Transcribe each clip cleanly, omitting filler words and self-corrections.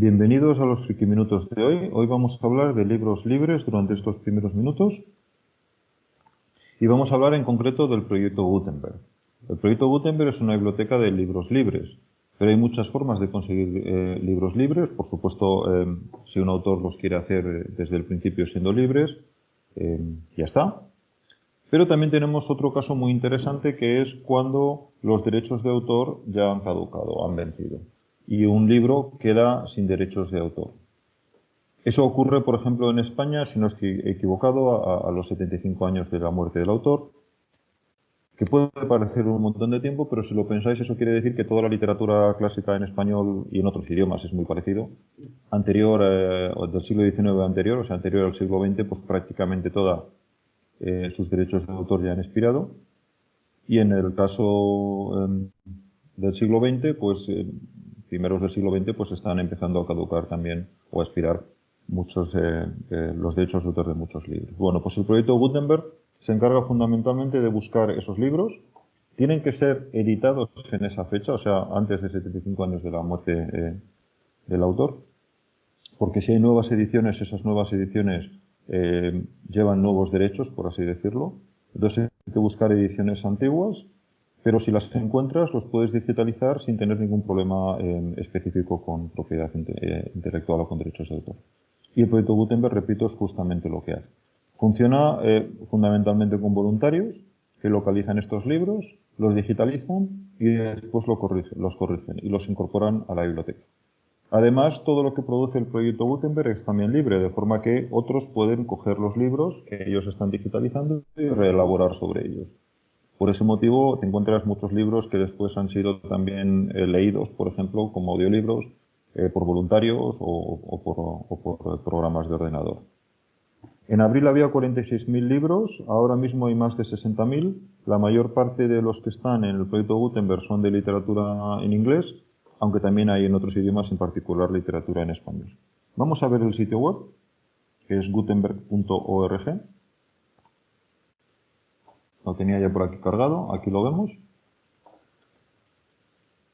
Bienvenidos a los Friki Minutos de hoy. Hoy vamos a hablar de libros libres durante estos primeros minutos y vamos a hablar en concreto del proyecto Gutenberg. El proyecto Gutenberg es una biblioteca de libros libres, pero hay muchas formas de conseguir libros libres. Por supuesto, si un autor los quiere hacer desde el principio siendo libres, ya está. Pero también tenemos otro caso muy interesante, que es cuando los derechos de autor ya han caducado, han vencido, y un libro queda sin derechos de autor. Eso ocurre, por ejemplo, en España, si no estoy equivocado, a los 75 años de la muerte del autor, que puede parecer un montón de tiempo, pero si lo pensáis, eso quiere decir que toda la literatura clásica en español y en otros idiomas es muy parecido, anterior, o del siglo XIX anterior, o sea, anterior al siglo XX, pues prácticamente toda sus derechos de autor ya han expirado. Y en el caso del siglo XX, pues primeros del siglo XX, pues están empezando a caducar también o a expirar muchos los derechos de autor de muchos libros. Bueno, pues el proyecto Gutenberg se encarga fundamentalmente de buscar esos libros. Tienen que ser editados en esa fecha, o sea, antes de 75 años de la muerte del autor, porque si hay nuevas ediciones, esas nuevas ediciones llevan nuevos derechos, por así decirlo. Entonces hay que buscar ediciones antiguas, pero si las encuentras, los puedes digitalizar sin tener ningún problema específico con propiedad intelectual o con derechos de autor. Y el proyecto Gutenberg, repito, es justamente lo que hace. Funciona fundamentalmente con voluntarios que localizan estos libros, los digitalizan y después los corrigen y los incorporan a la biblioteca. Además, todo lo que produce el proyecto Gutenberg es también libre, de forma que otros pueden coger los libros que ellos están digitalizando y reelaborar sobre ellos. Por ese motivo, te encuentras muchos libros que después han sido también leídos, por ejemplo, como audiolibros, por voluntarios o por programas de ordenador. En abril había 46.000 libros, ahora mismo hay más de 60.000. La mayor parte de los que están en el proyecto Gutenberg son de literatura en inglés, aunque también hay en otros idiomas, en particular literatura en español. Vamos a ver el sitio web, que es gutenberg.org. Lo tenía ya por aquí cargado, aquí lo vemos.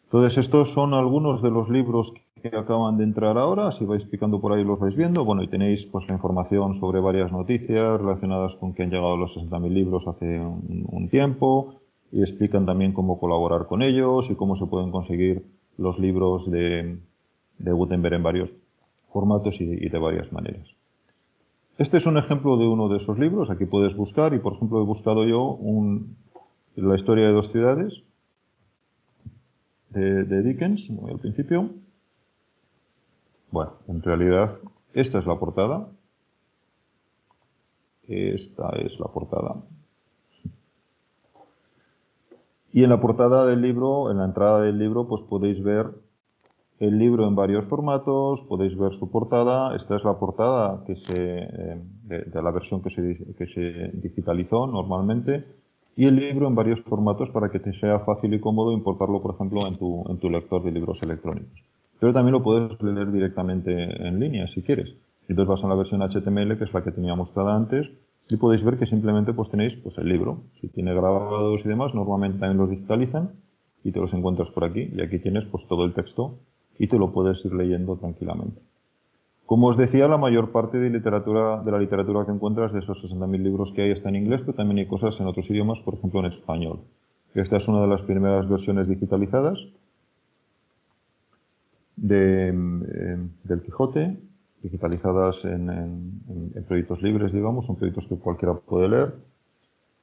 Entonces, estos son algunos de los libros que acaban de entrar ahora. Si vais picando por ahí los vais viendo. Bueno, y tenéis pues la información sobre varias noticias relacionadas con que han llegado los 60.000 libros hace un tiempo. Y explican también cómo colaborar con ellos y cómo se pueden conseguir los libros de Gutenberg en varios formatos y de varias maneras. Este es un ejemplo de uno de esos libros. Aquí puedes buscar y, por ejemplo, he buscado yo la historia de dos ciudades de Dickens, muy al principio. Bueno, en realidad esta es la portada. Esta es la portada. Y en la portada del libro, en la entrada del libro, pues podéis ver el libro en varios formatos, podéis ver su portada. Esta es la portada de la versión que se digitalizó normalmente. Y el libro en varios formatos para que te sea fácil y cómodo importarlo, por ejemplo, en tu lector de libros electrónicos. Pero también lo puedes leer directamente en línea, si quieres. Entonces vas a la versión HTML, que es la que tenía mostrada antes, y podéis ver que simplemente pues tenéis pues, el libro. Si tiene grabados y demás, normalmente también los digitalizan y te los encuentras por aquí. Y aquí tienes pues todo el texto y te lo puedes ir leyendo tranquilamente. Como os decía, la mayor parte de la literatura que encuentras, de esos 60.000 libros que hay, está en inglés, pero también hay cosas en otros idiomas, por ejemplo en español. Esta es una de las primeras versiones digitalizadas del Quijote, digitalizadas en proyectos libres, digamos, son proyectos que cualquiera puede leer.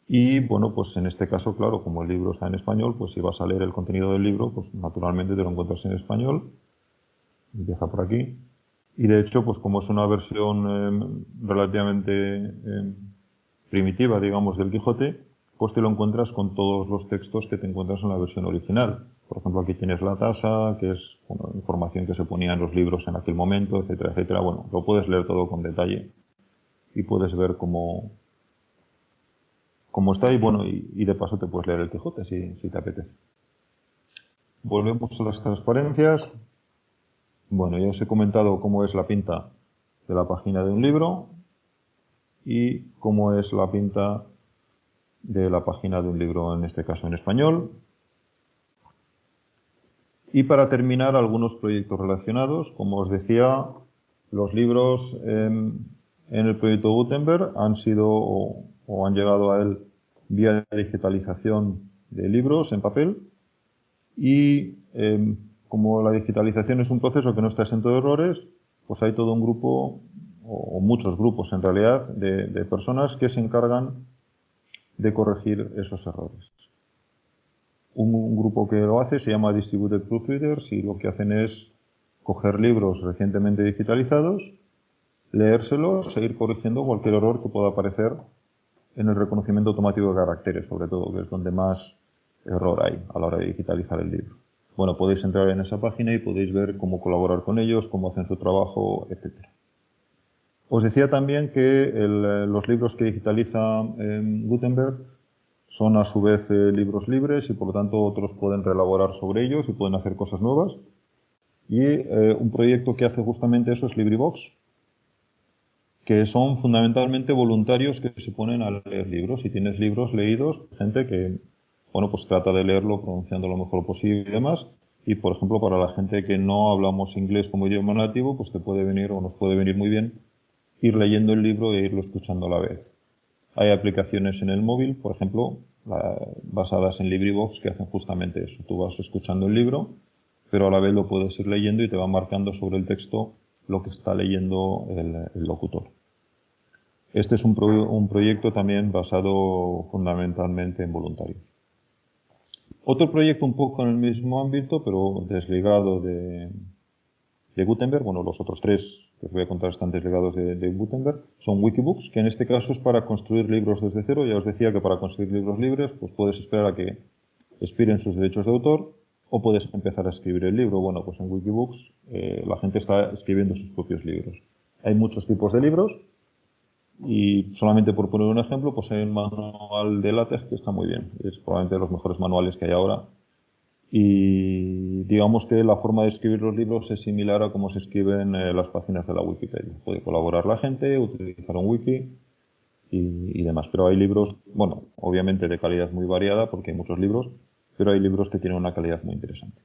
Y bueno, pues en este caso, claro, como el libro está en español, pues si vas a leer el contenido del libro, pues naturalmente te lo encuentras en español. Empieza por aquí. Y de hecho, pues como es una versión relativamente primitiva, digamos, del Quijote, pues te lo encuentras con todos los textos que te encuentras en la versión original. Por ejemplo, aquí tienes la tasa, que es información que se ponía en los libros en aquel momento, etcétera, etcétera. Bueno, lo puedes leer todo con detalle y puedes ver cómo está y bueno, y de paso te puedes leer el Quijote si te apetece. Volvemos a las transparencias. Bueno, ya os he comentado cómo es la pinta de la página de un libro y cómo es la pinta de la página de un libro, en este caso en español. Y para terminar, algunos proyectos relacionados. Como os decía, los libros en el proyecto Gutenberg han sido o han llegado a él vía digitalización de libros en papel. Y como la digitalización es un proceso que no está exento de errores, pues hay todo un grupo, o muchos grupos en realidad, de personas que se encargan de corregir esos errores. Un grupo que lo hace se llama Distributed Proofreaders y lo que hacen es coger libros recientemente digitalizados, leérselos, seguir corrigiendo cualquier error que pueda aparecer en el reconocimiento automático de caracteres, sobre todo, que es donde más error hay a la hora de digitalizar el libro. Bueno, podéis entrar en esa página y podéis ver cómo colaborar con ellos, cómo hacen su trabajo, etc. Os decía también que los libros que digitaliza Gutenberg son a su vez libros libres y por lo tanto otros pueden reelaborar sobre ellos y pueden hacer cosas nuevas. Y un proyecto que hace justamente eso es LibriVox, que son fundamentalmente voluntarios que se ponen a leer libros. Si tienes libros leídos, gente que, bueno, pues trata de leerlo pronunciando lo mejor posible y demás. Y, por ejemplo, para la gente que no hablamos inglés como idioma nativo, pues te puede venir o nos puede venir muy bien ir leyendo el libro e irlo escuchando a la vez. Hay aplicaciones en el móvil, por ejemplo, basadas en LibriVox que hacen justamente eso. Tú vas escuchando el libro, pero a la vez lo puedes ir leyendo y te va marcando sobre el texto lo que está leyendo el locutor. Este es un proyecto también basado fundamentalmente en voluntarios. Otro proyecto un poco en el mismo ámbito, pero desligado de Gutenberg, bueno, los otros tres que os voy a contar están desligados de Gutenberg, son Wikibooks, que en este caso es para construir libros desde cero. Ya os decía que para construir libros libres, pues puedes esperar a que expiren sus derechos de autor o puedes empezar a escribir el libro. Bueno, pues en Wikibooks la gente está escribiendo sus propios libros. Hay muchos tipos de libros y solamente por poner un ejemplo, pues hay un manual de LaTeX que está muy bien. Es probablemente de los mejores manuales que hay ahora. Y digamos que la forma de escribir los libros es similar a cómo se escriben las páginas de la Wikipedia. Puede colaborar la gente, utilizar un wiki y demás. Pero hay libros, bueno, obviamente de calidad muy variada porque hay muchos libros, pero hay libros que tienen una calidad muy interesante.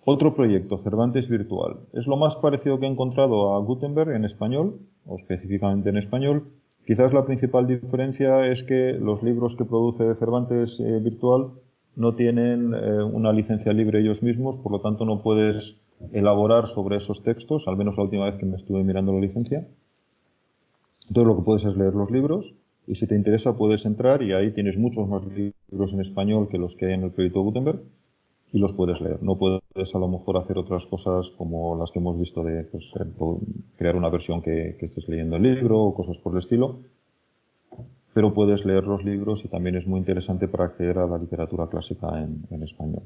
Otro proyecto, Cervantes Virtual. Es lo más parecido que he encontrado a Gutenberg en español, o específicamente en español. Quizás la principal diferencia es que los libros que produce Cervantes Virtual no tienen una licencia libre ellos mismos, por lo tanto no puedes elaborar sobre esos textos, al menos la última vez que me estuve mirando la licencia. Entonces lo que puedes es leer los libros y si te interesa puedes entrar y ahí tienes muchos más libros en español que los que hay en el proyecto Gutenberg y los puedes leer. No puedes a lo mejor hacer otras cosas como las que hemos visto de pues, crear una versión que estés leyendo el libro o cosas por el estilo, pero puedes leer los libros y también es muy interesante para acceder a la literatura clásica en español.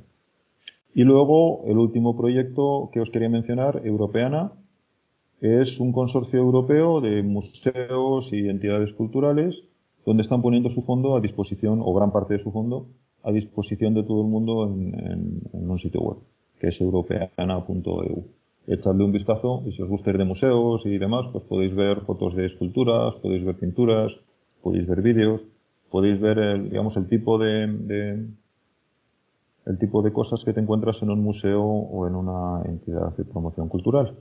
Y luego, el último proyecto que os quería mencionar, Europeana, es un consorcio europeo de museos y entidades culturales donde están poniendo su fondo a disposición, o gran parte de su fondo, a disposición de todo el mundo en un sitio web, que es europeana.eu. Echadle un vistazo y si os gusta ir de museos y demás, pues podéis ver fotos de esculturas, podéis ver pinturas, podéis ver vídeos, podéis ver digamos, el tipo de cosas que te encuentras en un museo o en una entidad de promoción cultural.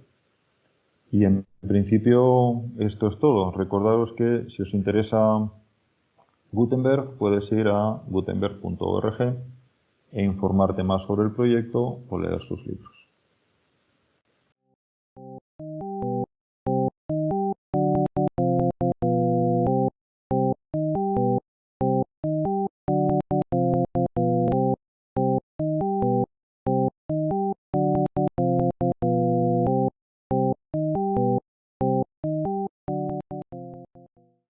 Y en principio esto es todo. Recordaros que si os interesa Gutenberg, puedes ir a gutenberg.org e informarte más sobre el proyecto o leer sus libros.